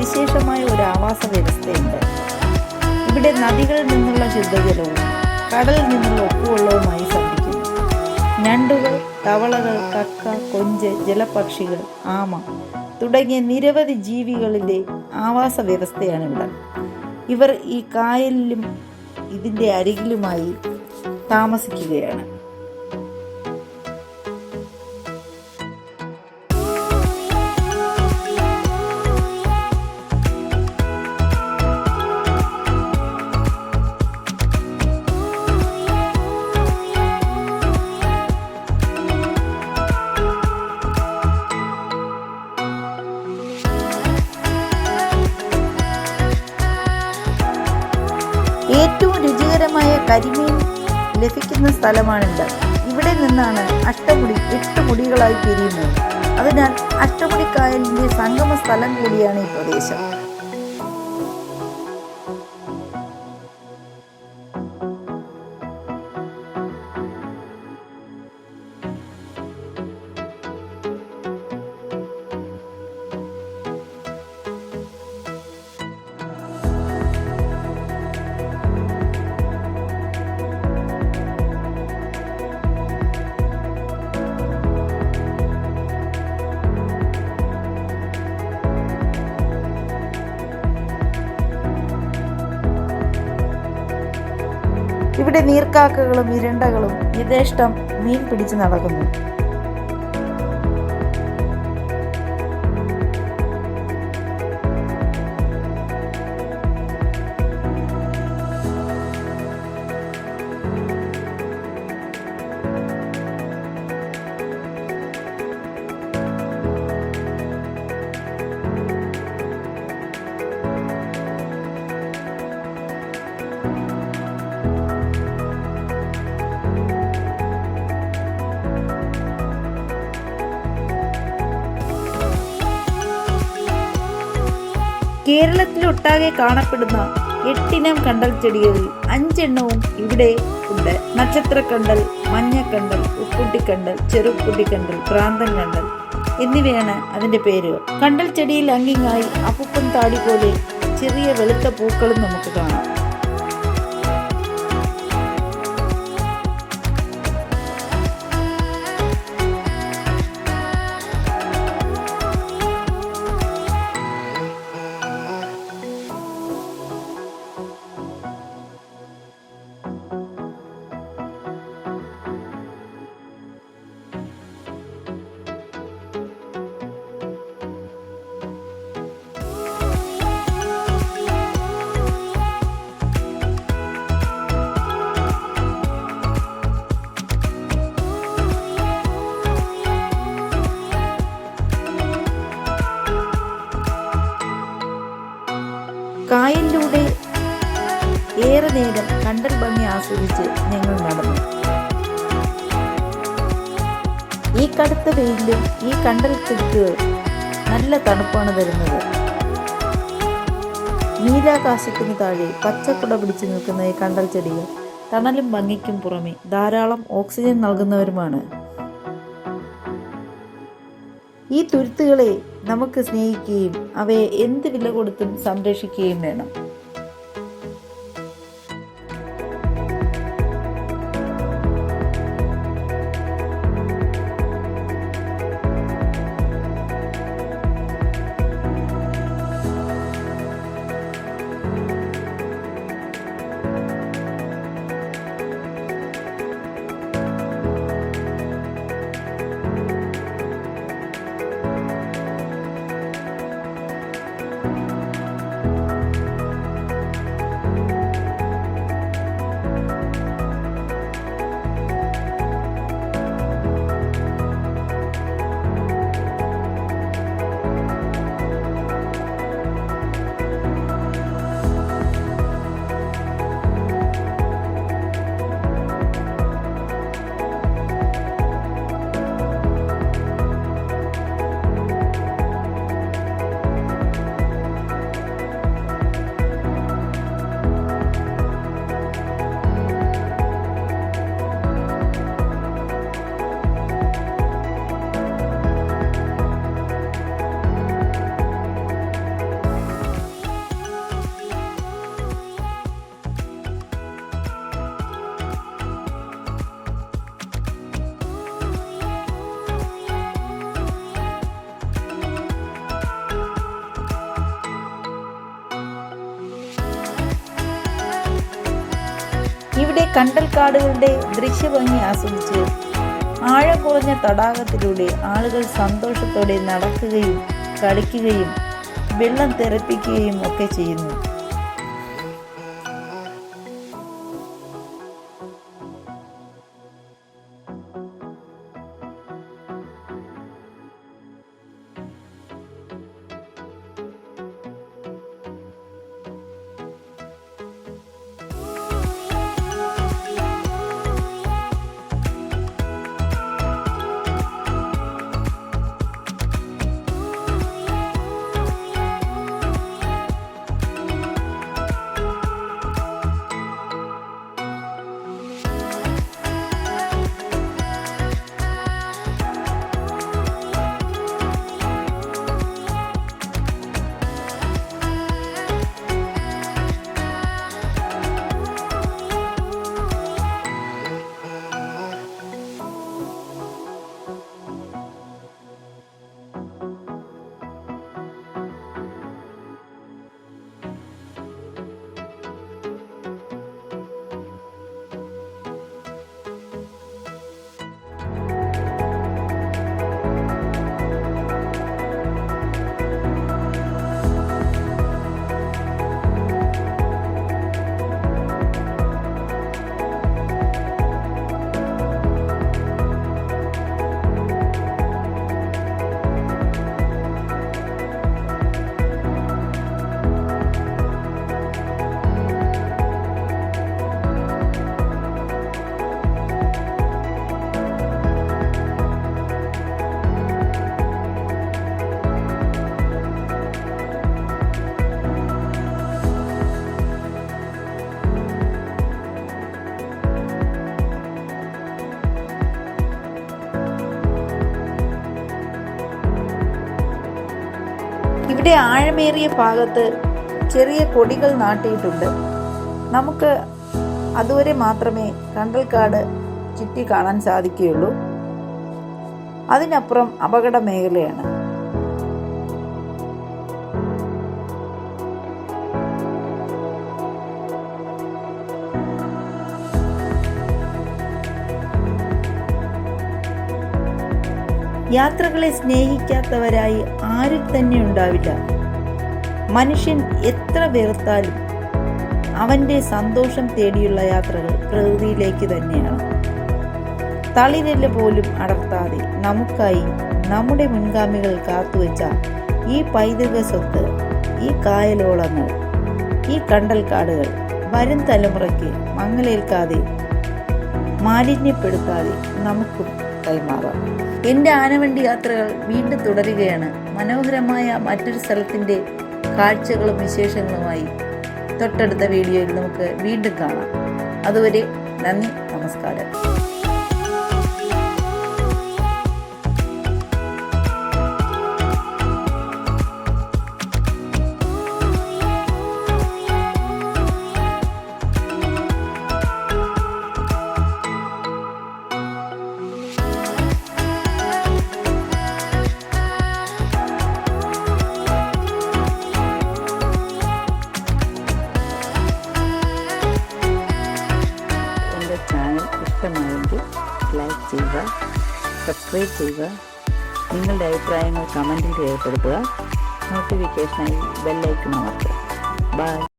സവിശേഷമായ ഒരു ആവാസ വ്യവസ്ഥയുണ്ട്. ഇവിടെ നദികളിൽ നിന്നുള്ള ശുദ്ധജലവും കടലിൽ നിന്നുള്ള ഉപ്പുവെള്ളവുമായി സന്ധിക്കുന്നു. ഞണ്ടുകൾ, തവളകൾ, കക്ക, കൊഞ്ച്, ജലപക്ഷികൾ, ആമ തുടങ്ങിയ നിരവധി ജീവികളുടെ ആവാസ വ്യവസ്ഥയാണ് ഇവിടെ. ഇവർ ഈ കായലിലും ഇതിൻ്റെ അരികിലുമായി താമസിക്കുകയാണ്. ഏറ്റവും രുചികരമായ കരിമീൻ ലഭിക്കുന്ന സ്ഥലമാണിത്. ഇവിടെ നിന്നാണ് അഷ്ടമുടി 8 മുടികളായി പിരിയുന്നത്. അതിനാൽ അഷ്ടമുടിക്കായലിൻ്റെ സംഗമ സ്ഥലം കൂടിയാണ് ഈ പ്രദേശം. ഇവിടെ നീർക്കാക്കകളും ഇരണ്ടകളും യഥേഷ്ടം മീൻ പിടിച്ച് നടക്കുന്നു. കേരളത്തിലൊട്ടാകെ കാണപ്പെടുന്ന 8 ഇനം കണ്ടൽ ചെടികളിൽ 5 എണ്ണവും ഇവിടെ ഉണ്ട്. നക്ഷത്രക്കണ്ടൽ, മഞ്ഞക്കണ്ടൽ, ഉപ്പുട്ടിക്കണ്ടൽ, ചെറുപ്പുട്ടിക്കണ്ടൽ, പ്രാന്തൻ കണ്ടൽ എന്നിവയാണ് അതിൻ്റെ പേരുകൾ. കണ്ടൽ ചെടിയിൽ അങ്ങിങ്ങായി അപ്പുപ്പൻ താടി പോലെ ചെറിയ വെളുത്ത പൂക്കളും നമുക്ക് കാണാം. കായലിലൂടെ ഏറെ നേരം കണ്ടൽ ഭംഗി ആസ്വദിച്ച് ഞങ്ങൾ നടന്നു. ഈ കടുത്ത വെയിലും ഈ കണ്ടൽ ചെടിക്ക് നല്ല തണുപ്പാണ് തരുന്നത്. നീലാകാശത്തിന് താഴെ പച്ചക്കുട പിടിച്ചു നിൽക്കുന്ന ഈ കണ്ടൽ ചെടികൾ തണലും ഭംഗിക്കും പുറമെ ധാരാളം ഓക്സിജൻ നൽകുന്നവരുമാണ്. ഈ തുരുത്തുകളെ നമുക്ക് സ്നേഹിക്കുകയും അവയെ എന്ത് വില കൊടുത്തും സംരക്ഷിക്കുകയും വേണം. ഇവിടെ കണ്ടൽക്കാടുകളുടെ ദൃശ്യഭംഗി ആസ്വദിച്ച് ആഴം കുറഞ്ഞ തടാകത്തിലൂടെ ആളുകൾ സന്തോഷത്തോടെ നടക്കുകയും കളിക്കുകയും വെള്ളം തെറിപ്പിക്കുകയും ഒക്കെ ചെയ്യുന്നു. ഇവിടെ ആഴമേറിയ ഭാഗത്ത് ചെറിയ കൊടികൾ നാട്ടിയിട്ടുണ്ട്. നമുക്ക് അതുവരെ മാത്രമേ കണ്ടൽക്കാട് ചുറ്റി കാണാൻ സാധിക്കുകയുള്ളൂ. അതിനപ്പുറം അപകട മേഖലയാണ്. യാത്രകളെ സ്നേഹിക്കാത്തവരായി ആരും തന്നെ ഉണ്ടാവില്ല. മനുഷ്യൻ എത്ര വെറുത്താലും അവൻ്റെ സന്തോഷം തേടിയുള്ള യാത്രകൾ പ്രകൃതിയിലേക്ക് തന്നെയാണ്. തളിരെല്ല പോലും അടർത്താതെ നമുക്കായി നമ്മുടെ മുൻഗാമികൾ കാത്തുവെച്ച ഈ പൈതൃക സ്വത്ത്, ഈ കായലോളങ്ങൾ, ഈ കണ്ടൽക്കാടുകൾ വരും തലമുറയ്ക്ക് മങ്ങലേൽക്കാതെ മാലിന്യപ്പെടുത്താതെ നമുക്കും കൈമാറാം. എൻ്റെ ആനവണ്ടി യാത്രകൾ വീണ്ടും തുടരുകയാണ്. മനോഹരമായ മറ്റൊരു സ്ഥലത്തിൻ്റെ കാഴ്ചകളും വിശേഷങ്ങളുമായി തൊട്ടടുത്ത വീഡിയോയിൽ നമുക്ക് വീണ്ടും കാണാം. അതുവരെ നന്ദി, നമസ്കാരം. ചാനൽ ഇഷ്ടമായെങ്കിൽ ലൈക്ക് ചെയ്യുക, സബ്സ്ക്രൈബ് ചെയ്യുക, നിങ്ങളുടെ അഭിപ്രായങ്ങൾ കമൻറ്റിൽ രേഖപ്പെടുത്തുക. നോട്ടിഫിക്കേഷനായി ബെല്ലൈക്കൺ അമർത്തുക. ബൈ.